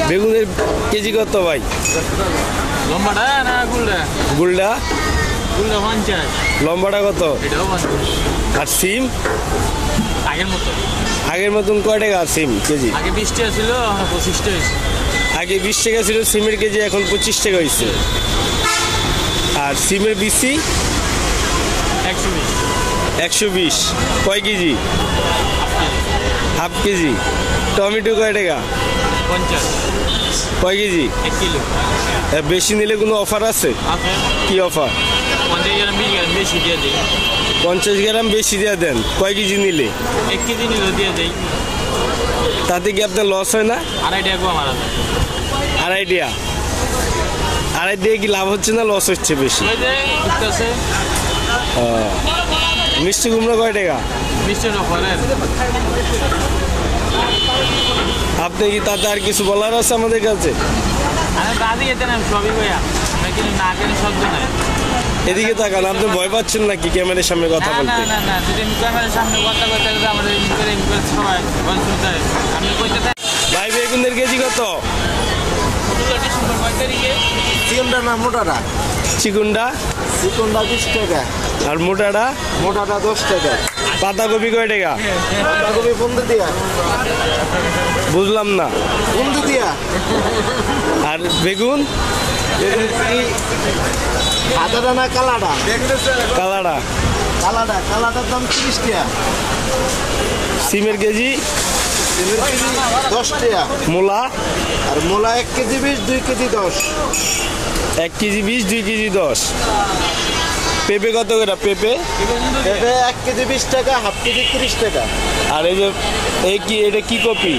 বেগুনের কেজি কত ভাই? লম্বাটা না গুলটা? গুলডা গুলটা 50, লম্বাটা কত? এটাও 50। আর সিম আগের মতন কয় টাকা সিম কেজি? আগে 20 টাকা ছিল, এখন 25 টাকা হয়েছে। আগে 20 টাকা ছিল সিমের কেজি, এখন 25 টাকা হয়েছে। আর সিমের বিসি 120। 120 কয় কেজি? Half KG. টমেটো কয় টাকা? 50। কয় কেজি? 1 কিলো। বেশি নিলে কোনো অফার আছে? আছে। কি অফার? 50 গ্রাম 20 গ্রাম বেশি দিয়ে দেয়। 50 গ্রাম বেশি দিয়ে দেন। কয় কেজি নিলে? 1 কেজি নিলেও দিয়ে দেয়। তাতে কি আপনার লস হয় না? 2.5 টাকা কম আলাদা। 2.5 টাকা। 2.5 দিয়ে কি লাভ হচ্ছে না লস হচ্ছে বেশি? মিষ্টি কুমড়া কয় টাকা? আপনি কি তাতে আর কিছু বলার আছে আমাদের কাছে? এদিকে তাকান, আপনি ভয় পাচ্ছেন নাকি ক্যামেরার সামনে কথা বলতে? ভাই বেগুনের কেজি কত? চিকনটা না মোটাটা? চিকুনটা 20 টাকা। আর মোটাটা? মোটাটা 10 টাকা। পাতাকপি কয় টাকা? পাতাকপি 15 দিয়া। বুঝলাম না। 15 দিয়া। আর বেগুন? বেগুন কি সাদাটা না কালাটা? কালাটা। কালাটার দাম 30 টাকা। সিমের কেজি? 10 টাকা। মূলা? আর মূলা 1 কেজি 20, 2 কেজি 10। 1 KG 20, 2 KG 10। পেঁপে কত করে? পেঁপে 1 কেজি 20 টাকা, হাফ কেজি 30 টাকা। আর এই যে এটা কি কপি?